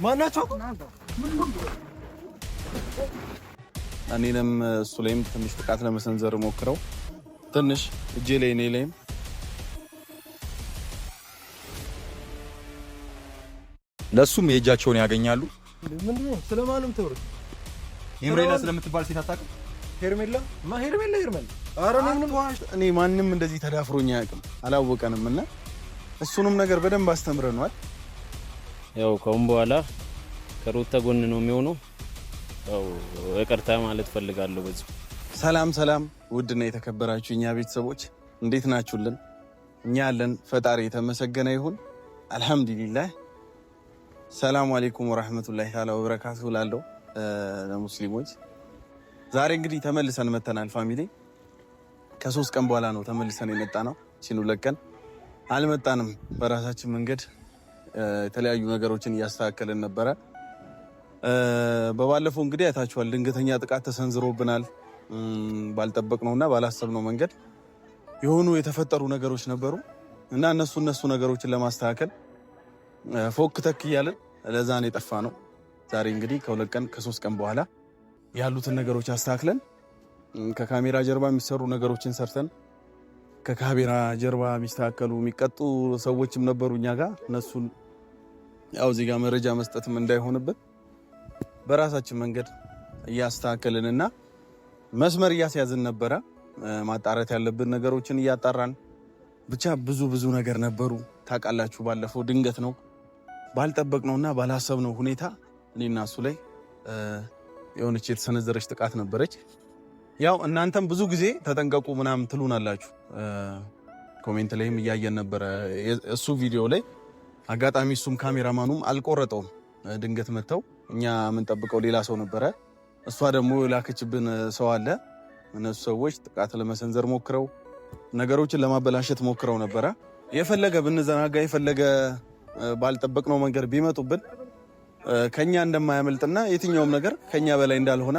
ማናቸው? እኔንም እሱ ላይም ትንሽ ጥቃት ለመሰንዘር ሞክረው ትንሽ እጄ ላይ እኔ ላይም ለሱም የእጃቸውን ያገኛሉ። ምንድነው ስለማንም ተወርት ሄርሜላ ስለምትባል ሴት አታውቅም? ሄርሜላ ኧረ እኔ ማንም እንደዚህ ተዳፍሮኝ አያውቅም፣ አላወቀንም እና እሱንም ነገር በደንብ አስተምረናል። ያው ከአሁን በኋላ ከሩታ ጎን ነው የሚሆነው። ያው ይቅርታ ማለት ፈልጋለሁ በዚህ። ሰላም ውድና የተከበራችሁ እኛ ቤተሰቦች እንዴት ናችሁልን? እኛ ያለን ፈጣሪ የተመሰገነ ይሁን አልহামዱሊላህ። ሰላም አለይኩም ወራህመቱላሂ ተዓላ ወበረካቱሁ ላለው ለሙስሊሞች ዛሬ እንግዲህ ተመልሰን መተናል። ፋሚሊ ከ3 ቀን በኋላ ነው ተመልሰን የመጣ ነው። ሲኑ ለቀን አልመጣንም። በራሳችን መንገድ የተለያዩ ነገሮችን እያስተካከልን ነበረ። በባለፈው እንግዲህ አይታችኋል፣ ድንገተኛ ጥቃት ተሰንዝሮብናል። ባልጠበቅነውና ባላሰብነው መንገድ የሆኑ የተፈጠሩ ነገሮች ነበሩ እና እነሱ ነገሮችን ለማስተካከል ፎክ ተክ እያልን ለዛ ነው የጠፋ ነው። ዛሬ እንግዲህ ከ3 ቀን በኋላ ያሉትን ነገሮች አስተካክለን ከካሜራ ጀርባ የሚሰሩ ነገሮችን ሰርተን ከካሜራ ጀርባ የሚስተካከሉ የሚቀጡ ሰዎችም ነበሩ እኛ ጋር። እነሱን ያው እዚህ ጋር መረጃ መስጠትም እንዳይሆንብን በራሳችን መንገድ እያስተካከልንና መስመር እያስያዝን ነበረ። ማጣራት ያለብን ነገሮችን እያጣራን ብቻ ብዙ ነገር ነበሩ። ታውቃላችሁ ባለፈው ድንገት ነው ባልጠበቅነውና ባላሰብነው ሁኔታ እኔና እሱ ላይ የሆነች የተሰነዘረች ጥቃት ነበረች። ያው እናንተም ብዙ ጊዜ ተጠንቀቁ ምናምን ትሉናላችሁ። ኮሜንት ላይም እያየን ነበረ። እሱ ቪዲዮ ላይ አጋጣሚ እሱም ካሜራማኑም አልቆረጠውም። ድንገት መተው እኛ የምንጠብቀው ሌላ ሰው ነበረ። እሷ ደግሞ የላከችብን ሰው አለ። እነሱ ሰዎች ጥቃት ለመሰንዘር ሞክረው ነገሮችን ለማበላሸት ሞክረው ነበረ። የፈለገ ብንዘናጋ የፈለገ ባልጠበቅነው መንገድ ቢመጡብን ከኛ እንደማያመልጥና የትኛውም ነገር ከኛ በላይ እንዳልሆነ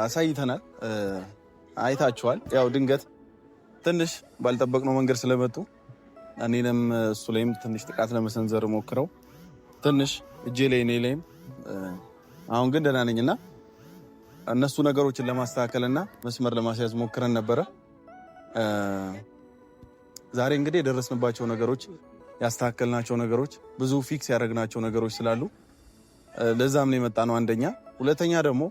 አሳይተናል። አይታችኋል። ያው ድንገት ትንሽ ባልጠበቅነው መንገድ ስለመጡ እኔንም እሱ ላይም ትንሽ ጥቃት ለመሰንዘር ሞክረው ትንሽ እጄ ላይ እኔ ላይም አሁን ግን ደህና ነኝና እነሱ ነገሮችን ለማስተካከልና መስመር ለማስያዝ ሞክረን ነበረ። ዛሬ እንግዲህ የደረስንባቸው ነገሮች ያስተካከልናቸው ነገሮች ብዙ ፊክስ ያደረግናቸው ነገሮች ስላሉ ለዛም ነው የመጣ ነው። አንደኛ፣ ሁለተኛ ደግሞ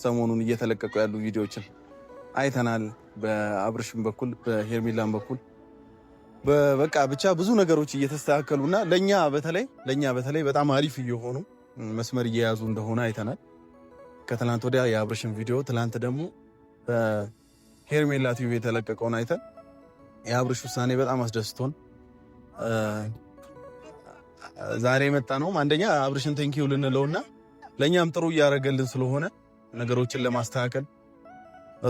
ሰሞኑን እየተለቀቁ ያሉ ቪዲዮዎችን አይተናል። በአብርሽም በኩል በሄርሜላም በኩል በቃ ብቻ ብዙ ነገሮች እየተስተካከሉና ለኛ በተለይ በጣም አሪፍ እየሆኑ መስመር እየያዙ እንደሆነ አይተናል። ከትላንት ወዲያ የአብርሽን ቪዲዮ ትላንት ደግሞ በሄርሜላ ቲቪ የተለቀቀውን አይተን የአብርሽ ውሳኔ በጣም አስደስቶን ዛሬ መጣ ነው። አንደኛ አብርሽን ቴንኪው ልንለውና ለኛም ጥሩ እያደረገልን ስለሆነ ነገሮችን ለማስተካከል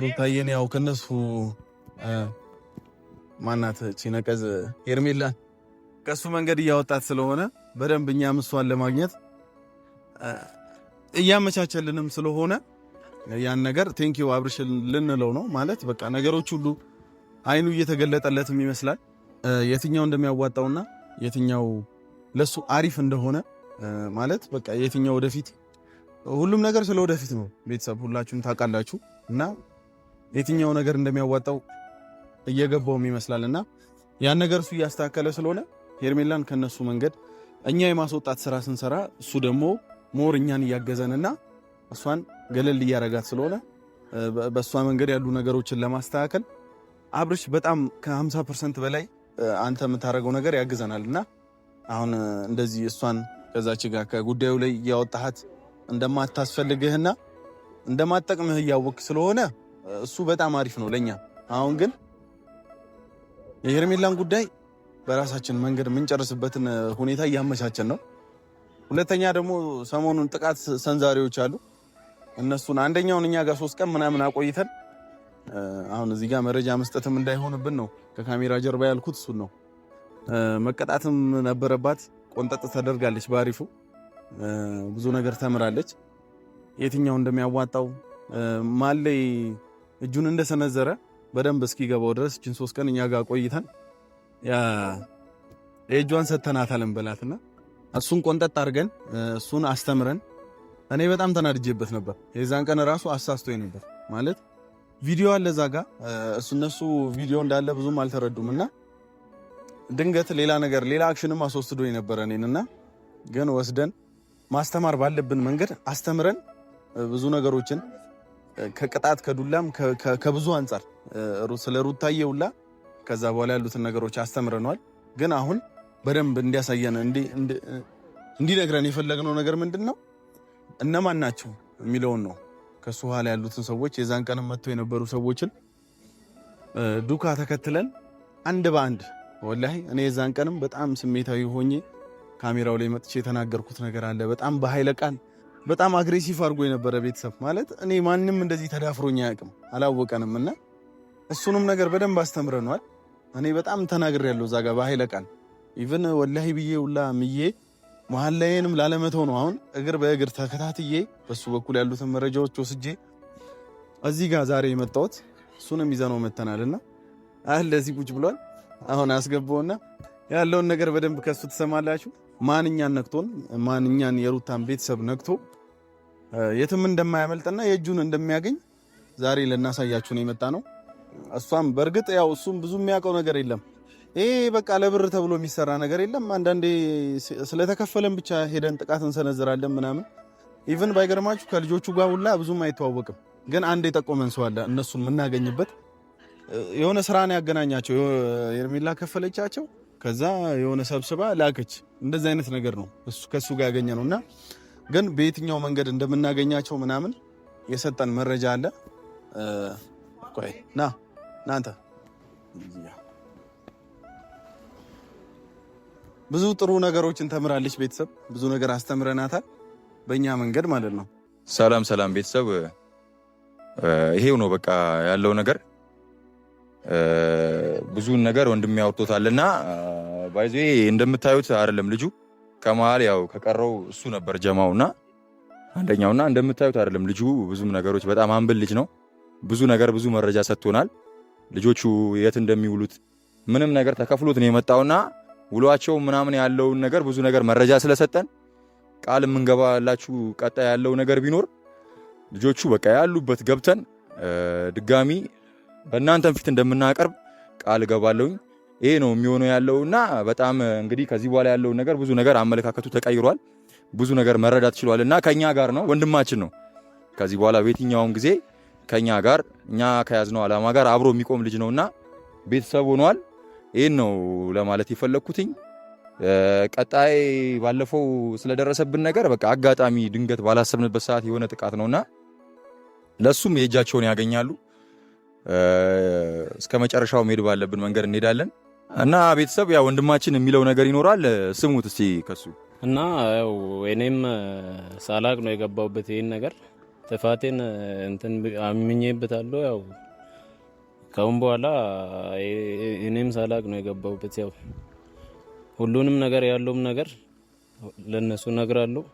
ሩታዬን ያው ከነሱ ማናት ቺነቀዝ ሄርሜላን ከሱ መንገድ እያወጣት ስለሆነ በደንብ እኛም እሷን ለማግኘት እያመቻቸልንም ስለሆነ ያን ነገር ቴንኪው አብርሽን ልንለው ነው ማለት በቃ ነገሮች ሁሉ አይኑ እየተገለጠለትም ይመስላል። የትኛው እንደሚያዋጣውና የትኛው ለሱ አሪፍ እንደሆነ ማለት በቃ የትኛው ወደፊት ሁሉም ነገር ስለ ወደፊት ነው። ቤተሰብ ሁላችሁም ታውቃላችሁ እና የትኛው ነገር እንደሚያዋጣው እየገባውም ይመስላልና ያን ነገር እሱ እያስተካከለ ስለሆነ ሄርሜላን ከነሱ መንገድ እኛ የማስወጣት ስራ ስንሰራ እሱ ደግሞ ሞር እኛን እያገዘንና እሷን ገለል እያረጋት ስለሆነ በእሷ መንገድ ያሉ ነገሮችን ለማስተካከል አብርሽ በጣም ከ50% በላይ አንተ የምታደርገው ነገር ያግዘናልና አሁን እንደዚህ እሷን ከዛች ጋር ከጉዳዩ ላይ እያወጣሃት እንደማታስፈልግህና እንደማጠቅምህ እያወቅ ስለሆነ እሱ በጣም አሪፍ ነው ለኛ። አሁን ግን የሄርሜላን ጉዳይ በራሳችን መንገድ የምንጨርስበትን ሁኔታ እያመቻቸን ነው። ሁለተኛ ደግሞ ሰሞኑን ጥቃት ሰንዛሪዎች አሉ። እነሱን አንደኛውን እኛ ጋር 3 ቀን ምናምን አቆይተን አሁን እዚህ ጋር መረጃ መስጠትም እንዳይሆንብን ነው ከካሜራ ጀርባ ያልኩት እሱን ነው። መቀጣትም ነበረባት። ቆንጠጥ ተደርጋለች። ባሪፉ ብዙ ነገር ተምራለች። የትኛው እንደሚያዋጣው ማን ላይ እጁን እንደሰነዘረ በደንብ እስኪገባው ድረስ እችን 3 ቀን እኛ ጋር ቆይተን ያ የእጇን ሰተናታለን በላትና እሱን ቆንጠጥ አድርገን እሱን አስተምረን እኔ በጣም ተናድጄበት ነበር። የዛን ቀን ራሱ አሳስቶኝ ነበር ማለት ቪዲዮ አለ እዛ ጋር እነሱ ቪዲዮ እንዳለ ብዙም አልተረዱምና ድንገት ሌላ ነገር ሌላ አክሽንም አስወስዶኝ ነበር እኔንና ግን ወስደን ማስተማር ባለብን መንገድ አስተምረን ብዙ ነገሮችን ከቅጣት ከዱላም ከብዙ አንፃር ስለ ሩታዬ ሁላ ከዛ በኋላ ያሉትን ነገሮች አስተምረናል። ግን አሁን በደንብ እንዲያሳየን እንዲነግረን የፈለግነው ነገር ምንድነው እነማን ናቸው የሚለውን ነው። ከሱ ኋላ ያሉትን ሰዎች የዛን ቀን መጥተው የነበሩ ሰዎችን ዱካ ተከትለን አንድ በአንድ ወላሂ እኔ የዛን ቀንም በጣም ስሜታዊ ሆኜ ካሜራው ላይ መጥቼ የተናገርኩት ነገር አለ። በጣም በኃይለ ቃል በጣም አግሬሲቭ አድርጎ የነበረ ቤተሰብ ማለት እኔ ማንም እንደዚህ ተዳፍሮኝ አያውቅም፣ አላወቀንም እና እሱንም ነገር በደንብ አስተምረናል። እኔ በጣም ተናግሬያለሁ እዛ ጋር በኃይለ ቃል ኢቭን ወላሂ ብዬ ሁላ ምዬ መሀል ላይንም ላለመተው ነው አሁን እግር በእግር ተከታትዬ በሱ በኩል ያሉትን መረጃዎች ወስጄ እዚህ ጋር ዛሬ የመጣሁት እሱንም ይዘነው መተናልና አለ እዚህ ቁጭ ብሏል። አሁን አስገባውና ያለውን ነገር በደንብ ከሱ ትሰማላችሁ። ማንኛን ነክቶን ማንኛን የሩታን ቤተሰብ ነክቶ የትም እንደማያመልጥና የእጁን እንደሚያገኝ ዛሬ ለናሳያችሁ ነው የመጣ ነው። እሷም በእርግጥ ያው እሱም ብዙ የሚያውቀው ነገር የለም። ይሄ በቃ ለብር ተብሎ የሚሰራ ነገር የለም። አንዳንዴ ስለተከፈለን ብቻ ሄደን ጥቃት እንሰነዝራለን ምናምን። ኢቭን ባይገርማችሁ ከልጆቹ ጋር ሁላ ብዙም አይተዋወቅም። ግን አንድ የጠቆመን ሰው አለ እነሱን የምናገኝበት የሆነ ስራን ያገናኛቸው ሄርሜላ ከፈለቻቸው ከዛ የሆነ ሰብስባ ላከች። እንደዚህ አይነት ነገር ነው እሱ ከሱ ጋር ያገኘ ነውና ግን በየትኛው መንገድ እንደምናገኛቸው ምናምን የሰጠን መረጃ አለ። ቆይ ናንተ ብዙ ጥሩ ነገሮችን ተምራለች። ቤተሰብ ብዙ ነገር አስተምረናታል በእኛ መንገድ ማለት ነው። ሰላም ቤተሰብ፣ ይሄው ነው በቃ ያለው ነገር። ብዙ ነገር ወንድም ያወርቶታልና ባይዜ እንደምታዩት አይደለም ልጁ ከመሃል ያው ከቀረው እሱ ነበር ጀማውና አንደኛውና እንደምታዩት አይደለም ልጁ ብዙም ነገሮች በጣም አንብል ልጅ ነው። ብዙ ነገር ብዙ መረጃ ሰጥቶናል። ልጆቹ የት እንደሚውሉት ምንም ነገር ተከፍሎት ነው የመጣውና ውሏቸው ምናምን ያለውን ነገር ብዙ ነገር መረጃ ስለሰጠን ቃል የምንገባላችሁ ቀጣይ ያለው ነገር ቢኖር ልጆቹ በቃ ያሉበት ገብተን ድጋሚ በእናንተም ፊት እንደምናቀርብ ቃል ገባለሁኝ። ይሄ ነው የሚሆነው ያለውና በጣም እንግዲህ ከዚህ በኋላ ያለው ነገር ብዙ ነገር አመለካከቱ ተቀይሯል። ብዙ ነገር መረዳት ችሏልና ከኛ ጋር ነው፣ ወንድማችን ነው። ከዚህ በኋላ በየትኛውም ጊዜ ከኛ ጋር እኛ ከያዝነው ዓላማ ጋር አብሮ የሚቆም ልጅ ነውና ቤተሰብ ሆኗል። ይሄን ነው ለማለት የፈለኩትኝ። ቀጣይ ባለፈው ስለደረሰብን ነገር በቃ አጋጣሚ ድንገት ባላሰብንበት ሰዓት የሆነ ጥቃት ነውና ለሱም የእጃቸውን ያገኛሉ። እስከ መጨረሻው መሄድ ባለብን መንገድ እንሄዳለን እና ቤተሰብ ያው ወንድማችን የሚለው ነገር ይኖራል። ስሙት እስቲ ከሱ እና ያው እኔም ሳላቅ ነው የገባውበት ይሄን ነገር ጥፋቴን እንትን አምኜበታለሁ። ያው ካሁን በኋላ እኔም ሳላቅ ነው የገባውበት። ያው ሁሉንም ነገር ያለውም ነገር ለነሱ ነግራለሁ።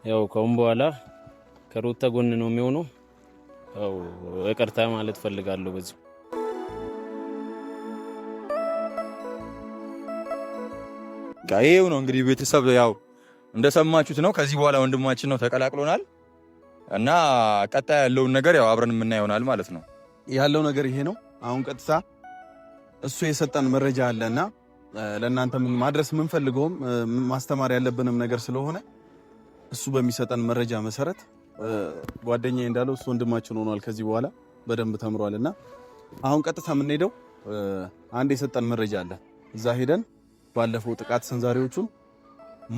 ያው ካሁን በኋላ ከሩታ ጎን ነው የሚሆነው። ያው ይቅርታ ማለት ፈልጋለሁ በዚህ ጋይው ነው እንግዲህ ቤተሰብ ያው እንደሰማችሁት ነው። ከዚህ በኋላ ወንድማችን ነው ተቀላቅሎናል እና ቀጣይ ያለውን ነገር ያው አብረን የምናየው ይሆናል ማለት ነው። ያለው ነገር ይሄ ነው። አሁን ቀጥታ እሱ የሰጠን መረጃ አለና ለእናንተ ምን ማድረስ የምንፈልገውም ማስተማር ያለብንም ነገር ስለሆነ እሱ በሚሰጠን መረጃ መሰረት ጓደኛዬ እንዳለው እሱ ወንድማችን ሆኗል። ከዚህ በኋላ በደንብ ተምሯልና አሁን ቀጥታ የምንሄደው አንድ የሰጠን መረጃ አለ። እዛ ሄደን ባለፈው ጥቃት ሰንዛሪዎቹን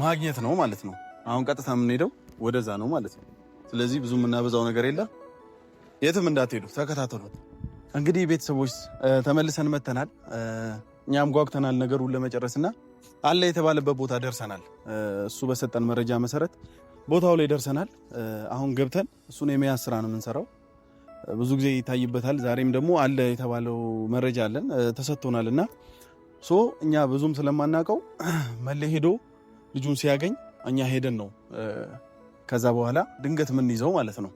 ማግኘት ነው ማለት ነው። አሁን ቀጥታ የምንሄደው ወደዛ ነው ማለት ነው። ስለዚህ ብዙ የምናበዛው ነገር የለም። የትም እንዳትሄዱ ተከታተሉት። እንግዲህ ቤተሰቦች ተመልሰን መተናል። እኛም ጓጉተናል ነገሩን ለመጨረስና አለ የተባለበት ቦታ ደርሰናል። እሱ በሰጠን መረጃ መሰረት ቦታው ላይ ደርሰናል። አሁን ገብተን እሱን የመያዝ ስራ ነው የምንሰራው። ብዙ ጊዜ ይታይበታል። ዛሬም ደግሞ አለ የተባለው መረጃ አለን ተሰጥቶናልና እኛ ብዙም ስለማናውቀው መለ ሄዶ ልጁን ሲያገኝ እኛ ሄደን ነው ከዛ በኋላ ድንገት ምን ይዘው ማለት ነው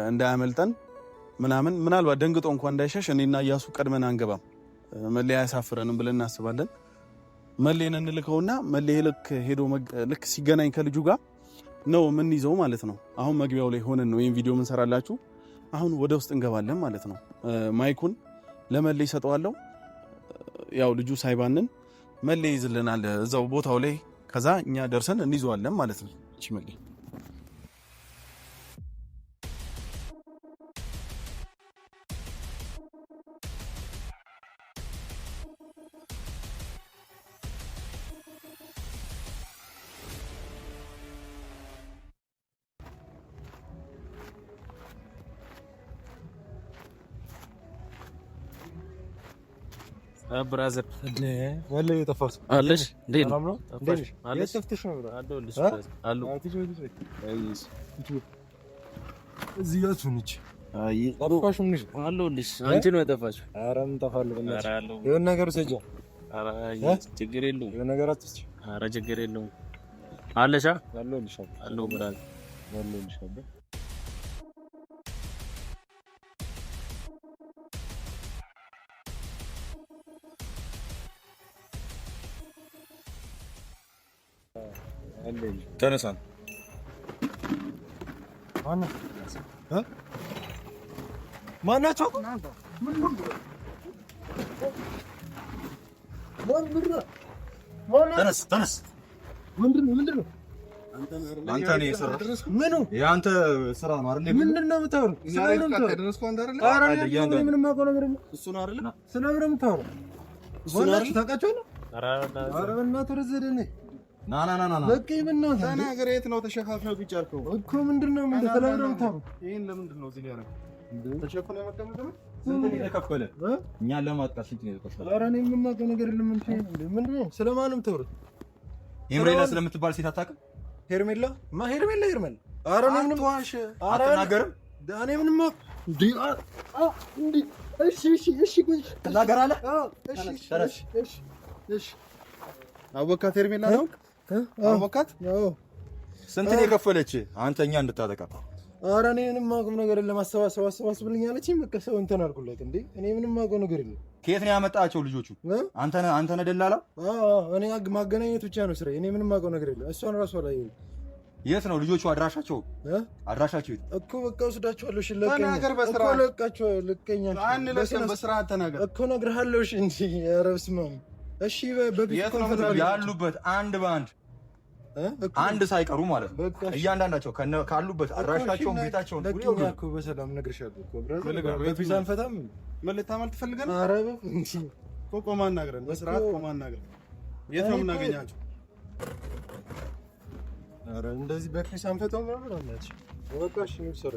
እንዳያመልጠን ምናምን ምናልባት ደንግጦ እንኳን እንዳይሸሽ እኔና እያሱ ቀድመን አንገባም። መለያ ያሳፍረንም ብለን እናስባለን። መሌን እንልከውና መሌ ልክ ሲገናኝ ከልጁ ጋር ነው ምን ይዘው ማለት ነው። አሁን መግቢያው ላይ ሆነን ነው ይሄን ቪዲዮ ምን ሰራላችሁ። አሁን ወደ ውስጥ እንገባለን ማለት ነው። ማይኩን ለመሌ ይሰጠዋለሁ። ያው ልጁ ሳይባንን መሌ ይዝልናል እዛው ቦታው ላይ። ከዛ እኛ ደርሰን እንይዘዋለን ማለት ነው። እሺ መሌ ብራዘር ወለ የጠፋው አለሽ እንዴ ነው አለሽ አለሽ ተፍተሽ ነው አለሽ አሉ እዚህ ጋር ሱንች አይ ጠፋሽ ምን አለሽ አንቺ ነው የጠፋሽው። ኧረ ምን ጠፋለሁ በእናትሽ የሆነ ነገር ሰጃ ኧረ ችግር የለውም የሆነ ነገር አትስጪ። ኧረ ችግር የለውም አለሽ አለሽ አለው ብራዘር አለሽ አባ ተነሳን ማናቸው ተነስ ምንድን ነው አንተ ነው የሰራው ምኑ የአንተ ስራ ነው አይደል ምንድን ነው የምታወራው ምንም አውቀው ነገር የለም እሱ ነው አይደል ስለምን ነው የምታወራው ወላሂ ታውቃቸዋለህ ኧረ በእናትህ ረዘደኝ ና በቃ በእናትህ ተናገር የት ነው ተሸፋፍነው ቢጫርከው እኮ ምንድን ነው ምን ተላብረው ታው ይሄን ለምንድን ነው እዚህ ላይ ያደረገው ተሸፍነው መቀመጥ ስንት ነው የተከፈለ እኛን ለማጥቃት ስንት ነው የተከፈለ ኧረ እኔ ምንም አውቀው ነገር የለም ምንድን ነው ስለማንም ተወሩት ሄምሬላ ስለምትባል ሴት አታውቅም ሄርሜላ ሄርሜላ ኧረ እኔ ምንም አትናገርም እኔ ምንም እሺ ትናገራለህ እሺ አወቃት ሄርሜላ ነው አወቃት ስንት ነው የከፈለች አንተ እኛ እንድታጠቃ ኧረ እኔ ምንም አውቀው ነገር የለም አሰባስብልኝ አለችኝ በቃ ሰው እንትን አልኩላት እንዴ እኔ ምንም አውቀው ነገር የለም ከየት ነው ያመጣቸው ልጆቹ አንተ ነህ ደላላ እኔ ማገናኘት ብቻ ነው ስራዬ እኔ ምንም አውቀው ነገር የለም እሷን ራሷ ላይ የት ነው ልጆቹ አድራሻቸው እኮ በቃ ወስዳቸዋለሁ እሺ ተናገር በስርዓት እኮ ለቃቸው ልቀኛቸው አንለቀም በስርዓት ተናገር እኮ እነግርሃለሁ እሺ እንጂ ኧረ በስመ አብ እሺ በፊት ያሉበት አንድ በአንድ አንድ ሳይቀሩ ማለት ነው እያንዳንዳቸው ካሉበት አድራሻቸውን ቤታቸውን ለቀኛ እኮ በሰላም እነግርሻለሁ እኮ ብራዘር በፊት አንፈታም ምን ልታመል ትፈልጋለህ ኧረ እንጂ ቆማ እናግረን በስርዓት ቆማ እናግረን የት ነው የምናገኛቸው ኧረ እንደዚህ በፊት አንፈታም ማለት ነው በቃ እሺ ነው ሰራ